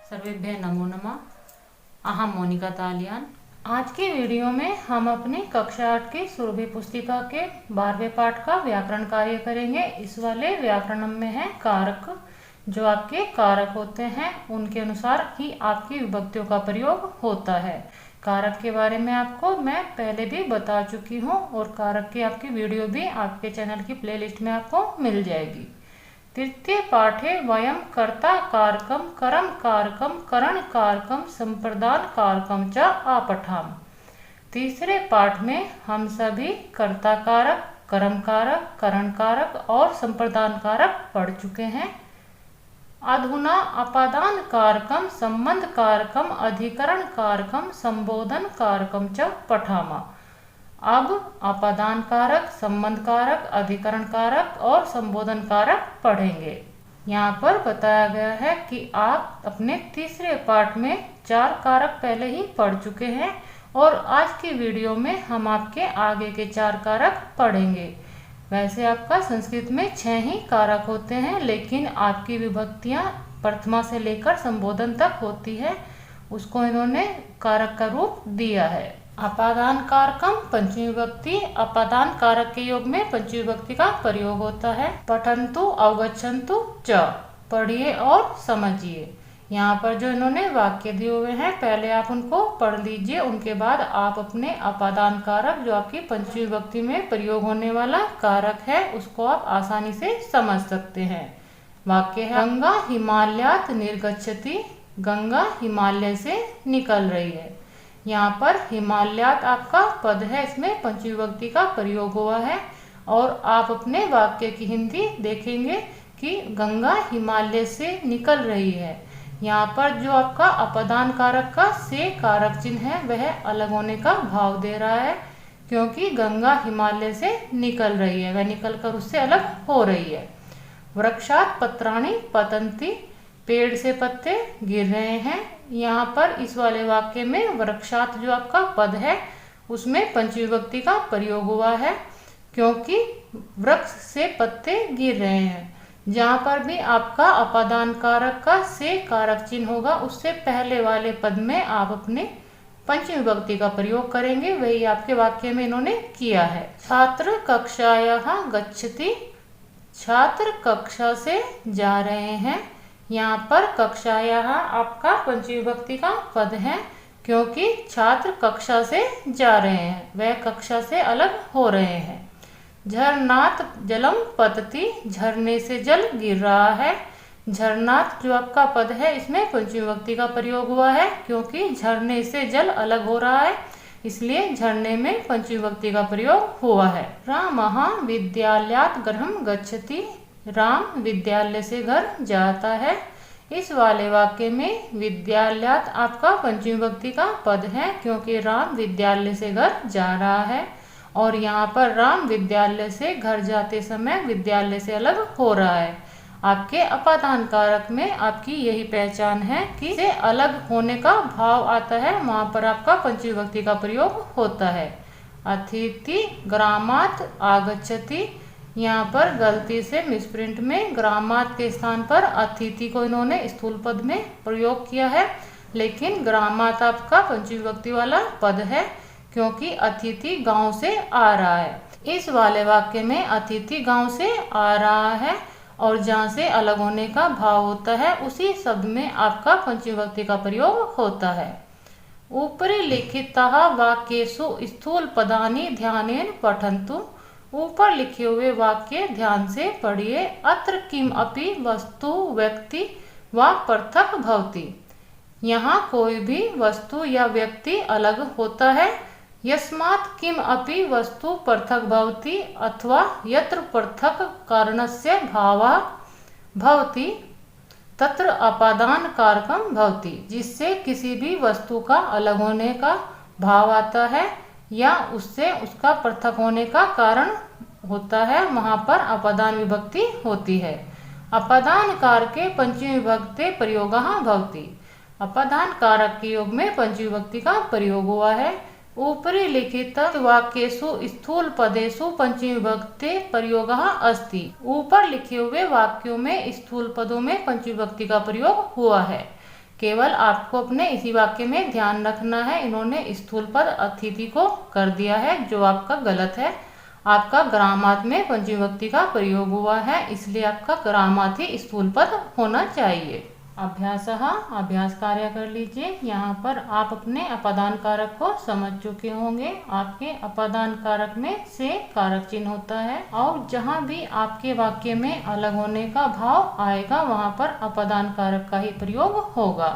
सर्वेभ्यः नमो नमः। अहम मोनिका तालियान। आज के वीडियो में हम अपनी कक्षा 8 की सुरभि पुस्तिका के 12वें पाठ का व्याकरण कार्य करेंगे। इस वाले व्याकरण में है कारक। जो आपके कारक होते हैं उनके अनुसार ही आपकी विभक्तियों का प्रयोग होता है। कारक के बारे में आपको मैं पहले भी बता चुकी हूँ और कारक की आपकी वीडियो भी आपके चैनल की प्लेलिस्ट में आपको मिल जाएगी। तृतीय पाठे वयम कर्ता कारकम करम कारकम करण कारकम संप्रदान कारकम च आपठाम। तीसरे पाठ में हम सभी कर्ता कारक, कर्म कारक, करण कारक और संप्रदान कारक पढ़ चुके हैं। अधुना अपादान कारकम संबंध कारकम अधिकरण कारकम संबोधन कारकम च पठामा। अब अपादान कारक, संबंध कारक, अधिकरण कारक और संबोधन कारक पढ़ेंगे। यहाँ पर बताया गया है कि आप अपने तीसरे पाठ में 4 कारक पहले ही पढ़ चुके हैं और आज की वीडियो में हम आपके आगे के 4 कारक पढ़ेंगे। वैसे आपका संस्कृत में 6 ही कारक होते हैं, लेकिन आपकी विभक्तियाँ प्रथमा से लेकर संबोधन तक होती है, उसको इन्होंने कारक का रूप दिया है। अपादान कारकम पंचमी विभक्ति। अपादान कारक के योग में पंचमी विभक्ति का प्रयोग होता है। पठन्तु अवगच्छन्तु च, पढ़िए और समझिए। यहाँ पर जो इन्होंने वाक्य दिए हुए हैं पहले आप उनको पढ़ लीजिए, उनके बाद आप अपने अपादान कारक जो आपकी पंचमी विभक्ति में प्रयोग होने वाला कारक है उसको आप आसानी से समझ सकते हैं। वाक्य है गंगा हिमालयात निर्गच्छति। गंगा हिमालय से निकल रही है। यहाँ पर हिमालयात आपका पद है, इसमें पंचमी विभक्ति का प्रयोग हुआ है और आप अपने वाक्य की हिंदी देखेंगे कि गंगा हिमालय से निकल रही है। यहाँ पर जो आपका अपादान कारक का से कारक चिन्ह है वह अलग होने का भाव दे रहा है, क्योंकि गंगा हिमालय से निकल रही है, वह निकलकर उससे अलग हो रही है। वृक्षात पत्राणि पतन्ति, पेड़ से पत्ते गिर रहे हैं। यहाँ पर इस वाले वाक्य में वृक्षात जो आपका पद है उसमें पंचमी विभक्ति का प्रयोग हुआ है, क्योंकि वृक्ष से पत्ते गिर रहे हैं। जहाँ पर भी आपका अपादान कारक का से कारक चिन्ह होगा उससे पहले वाले पद में आप अपने पंचमी विभक्ति का प्रयोग करेंगे, वही आपके वाक्य में इन्होंने किया है। छात्र कक्षायाः गच्छति, छात्र कक्षा से जा रहे हैं। यहाँ पर कक्षायाः आपका पंचमी विभक्ति का पद है, क्योंकि छात्र कक्षा से जा रहे हैं, वह कक्षा से अलग हो रहे हैं। झरनात् जलम पतति, झरने से जल गिर रहा है। झरनात् जो आपका पद है इसमें पंचमी विभक्ति का प्रयोग हुआ है, क्योंकि झरने से जल अलग हो रहा है, इसलिए झरने में पंचमी विभक्ति का प्रयोग हुआ है। रामः विद्यालयात् गृहं गच्छति, राम विद्यालय से घर जाता है। इस वाले वाक्य में विद्यालयात् आपका पंचमी विभक्ति का पद है, क्योंकि राम विद्यालय से घर जा रहा है और यहाँ पर राम विद्यालय से घर जाते समय विद्यालय से अलग हो रहा है। आपके अपादान कारक में आपकी यही पहचान है कि से अलग होने का भाव आता है, वहाँ पर आपका पंचमी विभक्ति का प्रयोग होता है। अतिथि ग्रामात् आगच्छति, यहाँ पर गलती से मिसप्रिंट में ग्रामात् के स्थान पर अतिथि को इन्होंने स्थूल पद में प्रयोग किया है, लेकिन ग्रामात् आपका पंचमी विभक्ति वाला पद है, क्योंकि अतिथि गांव से आ रहा है। इस वाले वाक्य में अतिथि गांव से आ रहा है और जहाँ से अलग होने का भाव होता है उसी शब्द में आपका पंचमी विभक्ति का प्रयोग होता है। ऊपरी लिखितः वाक्येषु स्थूल पदानि ध्यानेन पठन्तु। ऊपर लिखे हुए वाक्य ध्यान से पढ़िए। अत्र किम अपि वस्तु व्यक्ति व पृथक् भवति, यहाँ कोई भी वस्तु या व्यक्ति अलग होता है। यस्मात् किम अपि वस्तु पृथक् भवति, अथवा यत्र पृथक् कारणस्य भावः भवति तत्र अपादान कारकम भवति, जिससे किसी भी वस्तु का अलग होने का भाव आता है या उससे उसका पृथक होने का कारण होता है, वहाँ पर अपादान विभक्ति होती है। अपादान कारके पंचमी विभक्ते प्रयोगः भवति, अपादान कारक के योग में पंचमी विभक्ति का प्रयोग हुआ है। ऊपरी लिखित वाक्येषु स्थूल पदेषु पंचमी विभक्ते प्रयोगः अस्ति। ऊपर लिखे हुए वाक्यों में स्थूल पदों में पंचमी विभक्ति का प्रयोग हुआ है। केवल आपको अपने इसी वाक्य में ध्यान रखना है, इन्होंने स्थूल पद अतिथि को कर दिया है, जो आपका गलत है। आपका ग्रामात में पंचमी विभक्ति का प्रयोग हुआ है, इसलिए आपका ग्रामात ही स्थूल पद होना चाहिए। अभ्यास कार्य कर लीजिए। यहाँ पर आप अपने अपादान कारक को समझ चुके होंगे। आपके अपादान कारक में से कारक चिन्ह होता है और जहाँ भी आपके वाक्य में अलग होने का भाव आएगा वहाँ पर अपादान कारक का ही प्रयोग होगा।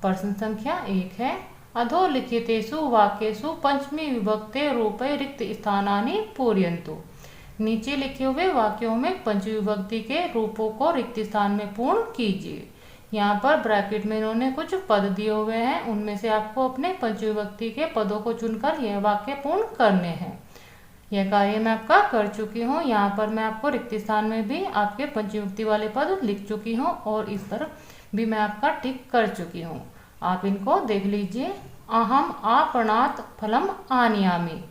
प्रश्न संख्या 1 है, अधोलिखितेषु वाक्येषु पंचमी विभक्ते रूपे रिक्त स्थानानि पूरयन्तु। नीचे लिखे हुए वाक्यों में पंचमी विभक्ति के रूपों को रिक्त स्थान में पूर्ण कीजिए। यहाँ पर ब्रैकेट में इन्होंने कुछ पद दिए हुए हैं, उनमें से आपको अपने पंचमी विभक्ति के पदों को चुनकर यह वाक्य पूर्ण करने हैं। यह कार्य मैं आपका कर चुकी हूँ। यहाँ पर मैं आपको रिक्त स्थान में भी आपके पंचमी विभक्ति वाले पद लिख चुकी हूँ और इस तरफ भी मैं आपका टिक कर चुकी हूँ। आप इनको देख लीजिए। अहम आपणात फलम आनयामि,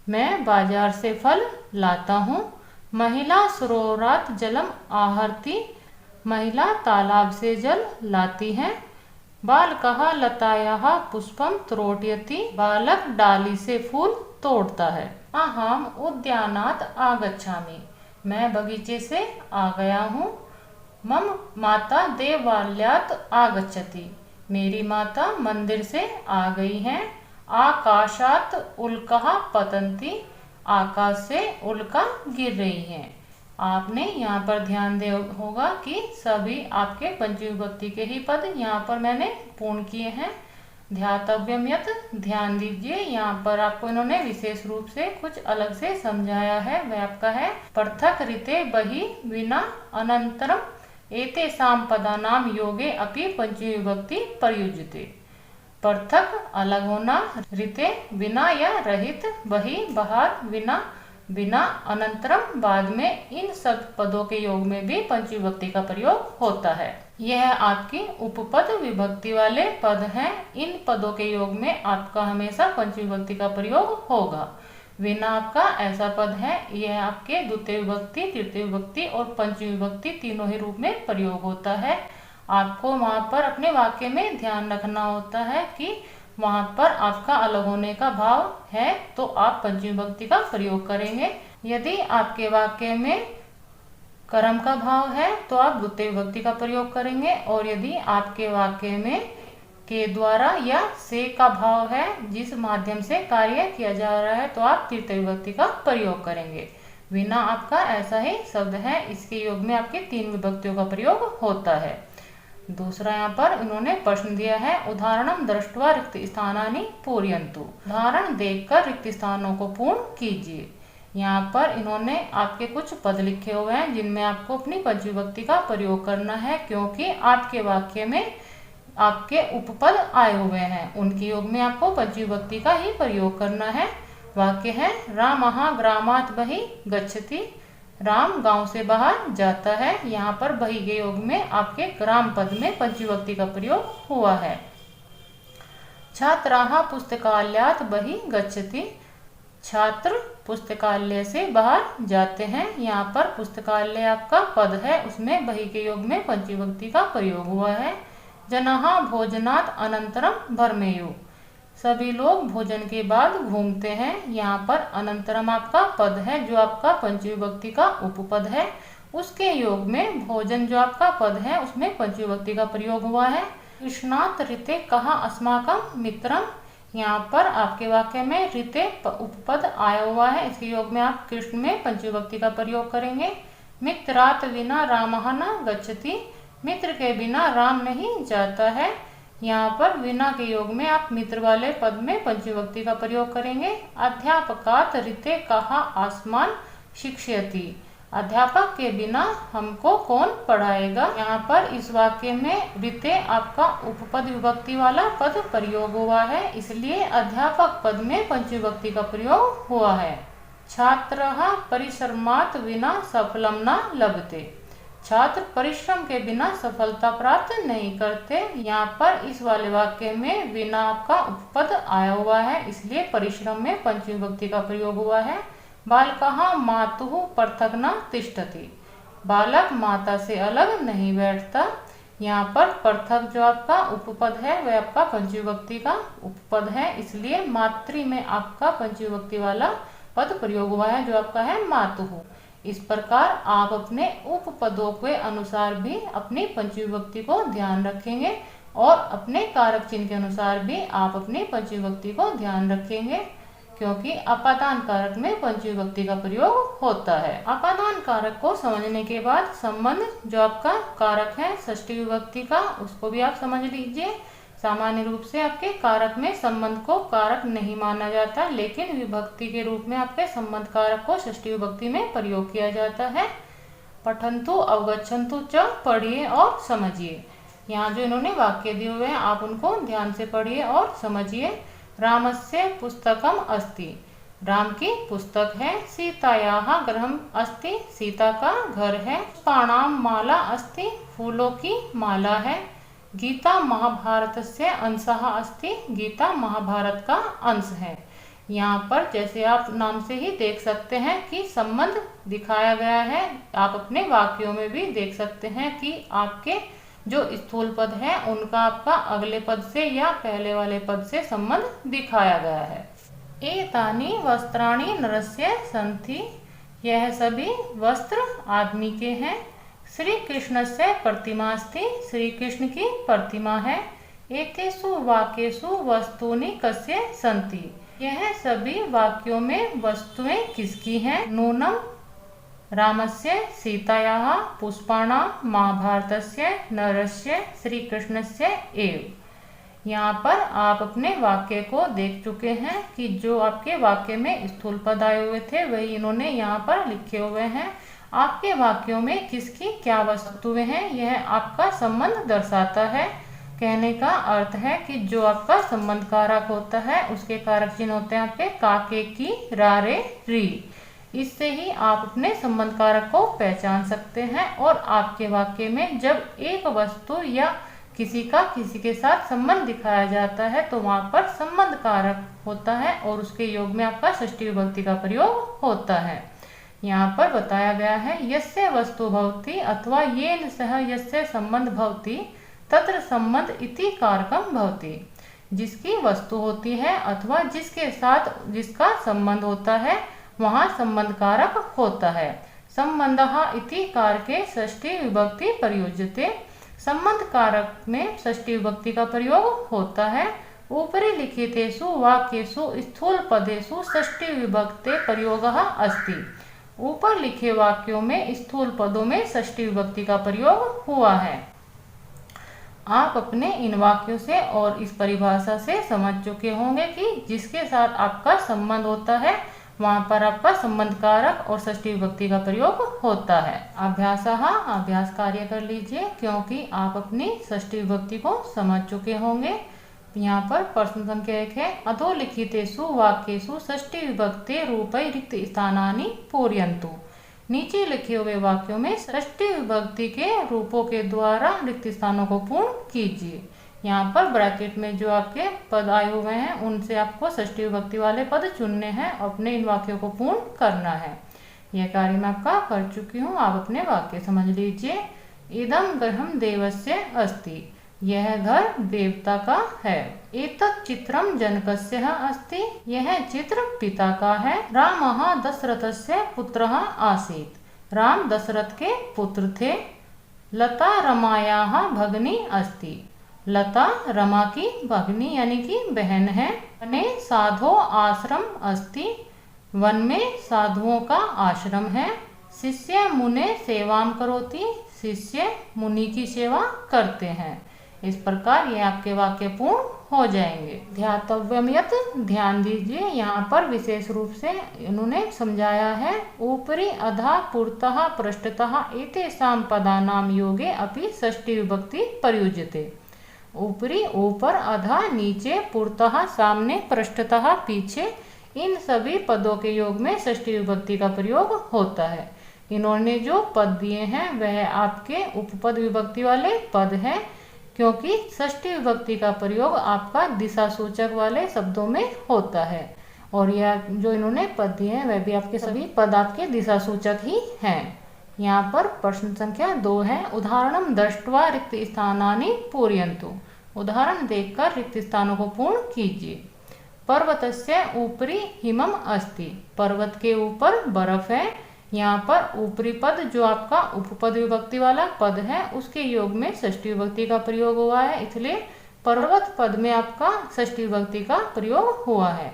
मैं बाजार से फल लाता हूँ। महिला सरोवरात जलम आहरती, महिला तालाब से जल लाती है। बालकः लतायाः पुष्पम त्रोटयति, बालक डाली से फूल तोड़ता है। अहम उद्यानात् आगच्छामि, मैं बगीचे से आ गया हूँ। मम माता देवालयात् आगच्छति, मेरी माता मंदिर से आ गई हैं। आकाशात् उल्काः पतन्ति, आकाश से उल्का गिर रही हैं। आपने यहाँ पर ध्यान दे होगा कि सभी आपके पंचमी विभक्ति के ही पद यहाँ पर मैंने पूर्ण किए हैं। ध्यातव्यम यत्, ध्यान दीजिए, यहाँ पर आपको इन्होंने विशेष रूप से कुछ अलग से समझाया है। वह आपका है पृथक रीते बहि विना अनंतरम एतेषां पदानां योगे अपि पंचमी विभक्ति प्रयुज्यते। पृथक अलग होना, रीते बिना या रहित, बहि बाहर, विना बिना, अनंतरम बाद में, इन सब पदों के योग में भी पंचमी विभक्ति का प्रयोग होता है। यह आपकी उपपद विभक्ति वाले पद हैं। इन पदों के योग में आपका हमेशा पंचमी विभक्ति का प्रयोग होगा। विना आपका ऐसा पद है, यह आपके द्वितीय विभक्ति, तृतीय विभक्ति और पंचमी विभक्ति तीनों ही रूप में प्रयोग होता है। आपको वहाँ पर अपने वाक्य में ध्यान रखना होता है कि वहाँ पर आपका अलग होने का भाव है तो आप पंचमी विभक्ति का प्रयोग करेंगे। यदि आपके वाक्य में कर्म का भाव है तो आप द्वितीय विभक्ति का प्रयोग करेंगे, और यदि आपके वाक्य में के द्वारा या से का भाव है, जिस माध्यम से कार्य किया जा रहा है, तो आप तृतीय विभक्ति का प्रयोग करेंगे। विना आपका ऐसा ही शब्द है, इसके योग में आपके 3 विभक्तियों का प्रयोग होता है। दूसरा यहाँ पर इन्होंने प्रश्न दिया है, उदाहरणम दृष्ट्वा रिक्त स्थानानि पूरयन्तु, उदाहरण देखकर रिक्त स्थानों को पूर्ण कीजिए। यहाँ पर इन्होंने आपके कुछ पद लिखे हुए हैं जिनमें आपको अपनी पंचमी विभक्ति का प्रयोग करना है, क्योंकि आपके वाक्य में आपके उपपद आए हुए हैं, उनके योग में आपको पंचमी विभक्ति का ही प्रयोग करना है। वाक्य है, रामः ग्रामात् बहि गच्छति, राम गांव से बाहर जाता है। यहाँ पर बहि के योग में आपके ग्राम पद में पंचमी विभक्ति का प्रयोग हुआ है। छात्राः पुस्तकालयात् बहि गच्छति, छात्र पुस्तकालय से बाहर जाते हैं। यहाँ पर पुस्तकालय आपका पद है, उसमें बहि के योग में पंचमी विभक्ति का प्रयोग हुआ है। जनाः भोजनात् अनंतरम भ्रमेयुः, सभी लोग भोजन के बाद घूमते हैं। यहाँ पर अनंतरम आपका पद है जो आपका पंचमी विभक्ति का उपपद है, उसके योग में भोजन जो आपका पद है उसमें पंचमी विभक्ति का प्रयोग हुआ है। कृष्णात् ऋते कहा अस्माकं मित्रम, यहाँ पर आपके वाक्य में ऋते उपपद आया हुआ है, इसके योग में आप कृष्ण में पंचमी विभक्ति का प्रयोग करेंगे। मित्रात् विना रामः न गच्छति, मित्र के बिना राम नहीं जाता है। यहाँ पर विना के योग में आप मित्र वाले पद में पंचमी विभक्ति का प्रयोग करेंगे। अध्यापकात् ऋते कहा आसमान शिक्षयति, अध्यापक के बिना हमको कौन पढ़ाएगा। यहाँ पर इस वाक्य में ऋते आपका उपपद विभक्ति वाला पद प्रयोग हुआ है, इसलिए अध्यापक पद में पंचमी विभक्ति का प्रयोग हुआ है। छात्रः परिश्रमात् विना सफलम न लभते, छात्र परिश्रम के बिना सफलता प्राप्त नहीं करते। यहाँ पर इस वाले वाक्य में बिना आपका उपपद आया हुआ है, इसलिए परिश्रम में पंचमी विभक्ति का प्रयोग हुआ है। बालकः मातुः पृथक् न तिष्ठति, बालक माता से अलग नहीं बैठता। यहाँ पर पृथक जो आपका उपपद है वह आपका पंचविभक्ति का उपपद है, इसलिए मातृ में आपका पंचविभक्ति वाला पद प्रयोग हुआ है जो आपका है मातुः। इस प्रकार आप अपने उपपदों के अनुसार भी अपनी पंचविभक्ति को ध्यान रखेंगे और अपने कारक चिन्ह के अनुसार भी आप अपनी पंचविभक्ति को ध्यान रखेंगे, क्योंकि अपादान कारक में पंचविभक्ति का प्रयोग होता है। अपादान कारक को समझने के बाद संबंध जो आपका कारक है षष्ठी विभक्ति का उसको भी आप समझ लीजिए। सामान्य रूप से आपके कारक में संबंध को कारक नहीं माना जाता, लेकिन विभक्ति के रूप में आपके संबंध कारक को षष्ठी विभक्ति में प्रयोग किया जाता है। पठन्तु अवगच्छन्तु च, पढ़िए और समझिए। यहाँ जो इन्होंने वाक्य दिए हुए हैं आप उनको ध्यान से पढ़िए और समझिए। रामस्य पुस्तकम अस्ति, राम की पुस्तक है। सीतायाः गृहम् अस्ति, सीता का घर है। पुष्पाणां माला अस्ति, फूलों की माला है। गीता महाभारतस्य अंशः अस्ति, गीता महाभारत का अंश है। यहाँ पर जैसे आप नाम से ही देख सकते हैं कि संबंध दिखाया गया है। आप अपने वाक्यों में भी देख सकते हैं कि आपके जो स्थूल पद है उनका आपका अगले पद से या पहले वाले पद से संबंध दिखाया गया है। एतानि वस्त्राणि नरस्य सन्ति, यह सभी वस्त्र आदमी के हैं। श्री कृष्ण से प्रतिमा अस्ति, श्री कृष्ण की प्रतिमा है। एतेषु वाक्येषु वस्तूनि कस्य सन्ति, यह सभी वाक्यों में वस्तुएं किसकी हैं। नूनम रामस्य सीतायाः पुष्पाणां महाभारतस्य नरस्य श्री कृष्णस्य एव। यहाँ पर आप अपने वाक्य को देख चुके हैं कि जो आपके वाक्य में स्थूल पद आए हुए थे वही इन्होंने यहाँ पर लिखे हुए हैं। आपके वाक्यों में किसकी क्या वस्तुएं हैं यह आपका संबंध दर्शाता है। कहने का अर्थ है कि जो आपका संबंध कारक होता है उसके कारक चिन्ह होते हैं आपके काके की रारे री। इससे ही आप अपने संबंध कारक को पहचान सकते हैं और आपके वाक्य में जब एक वस्तु या किसी का किसी के साथ संबंध दिखाया जाता है तो वहां पर संबंध कारक होता है और उसके योग में आपका षष्ठी विभक्ति का प्रयोग होता है। यहाँ पर बताया गया है यस्य वस्तु भवति अथवा येन सह यस्य संबंध भवति तत्र संबंध इति कारकम भवति। जिसकी वस्तु होती है अथवा जिसके साथ जिसका संबंध होता है वहाँ संबंध कारक होता है। संबंधः इति कारके षष्ठी विभक्ति प्रयुज्यते, संबंध कारक में षष्ठी विभक्ति का प्रयोग होता है। ऊपरी लिखितेषु वाक्येषु स्थूल पदेषु षष्ठी विभक्ते प्रयोगः अस्ति, ऊपर लिखे वाक्यों में स्थूल पदों में षष्ठी विभक्ति का प्रयोग हुआ है। आप अपने इन वाक्यों से और इस परिभाषा से समझ चुके होंगे कि जिसके साथ आपका संबंध होता है वहां पर आपका संबंध कारक और षष्ठी विभक्ति का प्रयोग होता है। अभ्यास कार्य कर लीजिए क्योंकि आप अपनी षष्ठी विभक्ति को समझ चुके होंगे। यहाँ पर प्रश्न संख्या 1 है अधोलिखितेषु वाक्येषु षष्ठी विभक्ते रूपै रिक्त स्थानानि पूरयन्तु। नीचे लिखे हुए वाक्यों में षष्ठी विभक्ति के रूपों के द्वारा रिक्त स्थानों को पूर्ण कीजिए। यहाँ पर ब्रैकेट में जो आपके पद आए हुए हैं उनसे आपको षष्ठी विभक्ति वाले पद चुनने हैं, अपने इन वाक्यों को पूर्ण करना है। यह कार्य मैं आपका कर चुकी हूँ, आप अपने वाक्य समझ लीजिए। इदं गृहं देवस्य अस्ति, यह घर देवता का है। एतत् चित्रं जनकस्य अस्ति, यह चित्र पिता का है। रामः दशरथस्य पुत्रः आसीत्, राम दशरथ के पुत्र थे। लता रमायाः भगिनी अस्ति, लता रमा की भगिनी यानी कि बहन है। वने साधो आश्रम अस्ति, वन में साधुओं का आश्रम है। शिष्य मुने सेवाम करोति, शिष्य मुनि की सेवा करते हैं। इस प्रकार ये आपके वाक्य पूर्ण हो जाएंगे। ध्यातव्यम यत्, ध्यान दीजिए यहाँ पर विशेष रूप से इन्होंने समझाया है ऊपरी अधः पुरतः पृष्ठतः एतेषां पदानां योगे अपि षष्ठी विभक्ति प्रयुज्यते। ऊपरी ऊपर, अधः नीचे, पुरतः सामने, पृष्ठतः पीछे, इन सभी पदों के योग में षष्ठी विभक्ति का प्रयोग होता है। इन्होंने जो पद दिए हैं वह आपके उपपद विभक्ति वाले पद हैं, क्योंकि षष्ठी विभक्ति का प्रयोग आपका दिशा सूचक वाले शब्दों में होता है और यह जो इन्होंने पद दिए हैं वह भी आपके सभी पद आपके दिशा सूचक ही हैं। यहाँ पर प्रश्न संख्या 2 है। उदाहरणम दृष्ट्वा रिक्त स्थानानि पूरयन्तु। उदाहरण देखकर रिक्त स्थानों को पूर्ण कीजिए। पर्वतस्य ऊपरी हिमम अस्ति। पर्वत के ऊपर बर्फ है। यहाँ पर ऊपरी पद जो आपका उपपद विभक्ति वाला पद है उसके योग में षष्ठी विभक्ति का प्रयोग हुआ है, इसलिए पर्वत पद में आपका षष्ठी विभक्ति का प्रयोग हुआ है।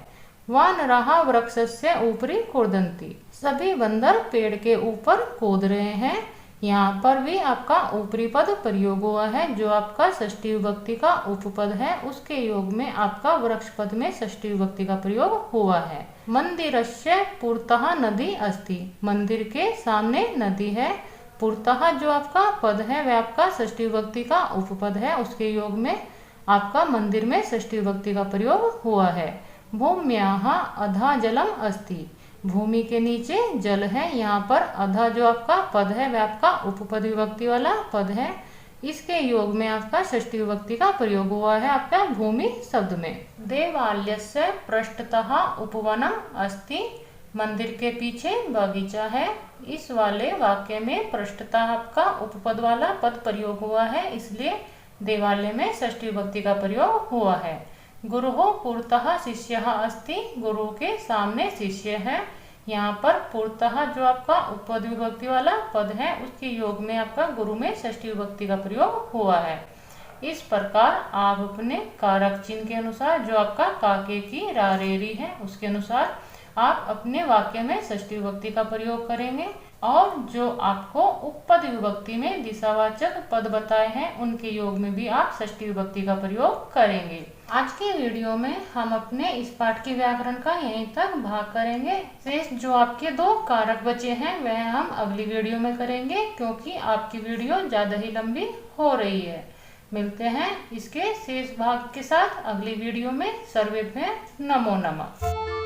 वानराः वृक्षस्य ऊपरी कूर्दन्ति। सभी बंदर पेड़ के ऊपर कूद रहे हैं। यहाँ पर भी आपका ऊपरी पद प्रयोग हुआ है जो आपका षष्ठी विभक्ति का उपपद है, उसके योग में आपका वृक्ष पद में षष्ठी विभक्ति का प्रयोग हुआ है। मंदिरस्य पुरतः नदी अस्ति। मंदिर के सामने नदी है। पुरतः जो आपका पद है वह आपका षष्ठी विभक्ति का उपपद है, उसके योग में आपका मंदिर में षष्ठी विभक्ति का प्रयोग हुआ है। भूम्याः अधः जलम अस्ति। भूमि के नीचे जल है। यहाँ पर अधः जो आपका पद है वह आपका उपपद विभक्ति वाला पद है, इसके योग में आपका षष्ठी विभक्ति का प्रयोग हुआ है आपका भूमि शब्द में। देवालयस्य पृष्ठतः उपवनम अस्ति। मंदिर के पीछे बगीचा है। इस वाले वाक्य में पृष्ठतः आपका उपपद वाला पद प्रयोग हुआ है, इसलिए देवालय में षष्ठी विभक्ति का प्रयोग हुआ है। गुरुः पुरतः शिष्यः अस्ति। गुरु के सामने शिष्य है। यहाँ पर पुरतः जो आपका उपपद विभक्ति वाला पद है उसके योग में आपका गुरु में षष्ठी विभक्ति का प्रयोग हुआ है। इस प्रकार आप अपने कारक चिन्ह के अनुसार जो आपका काके की रारेरी है उसके अनुसार आप अपने वाक्य में षष्ठी विभक्ति का प्रयोग करेंगे और जो आपको उपपद विभक्ति में दिशावाचक पद बताए हैं उनके योग में भी आप षष्ठी विभक्ति का प्रयोग करेंगे। आज के वीडियो में हम अपने इस पाठ के व्याकरण का यहीं तक भाग करेंगे। शेष जो आपके 2 कारक बचे हैं वह हम अगली वीडियो में करेंगे, क्योंकि आपकी वीडियो ज्यादा ही लंबी हो रही है। मिलते हैं इसके शेष भाग के साथ अगली वीडियो में। सर्वे में नमो नमः।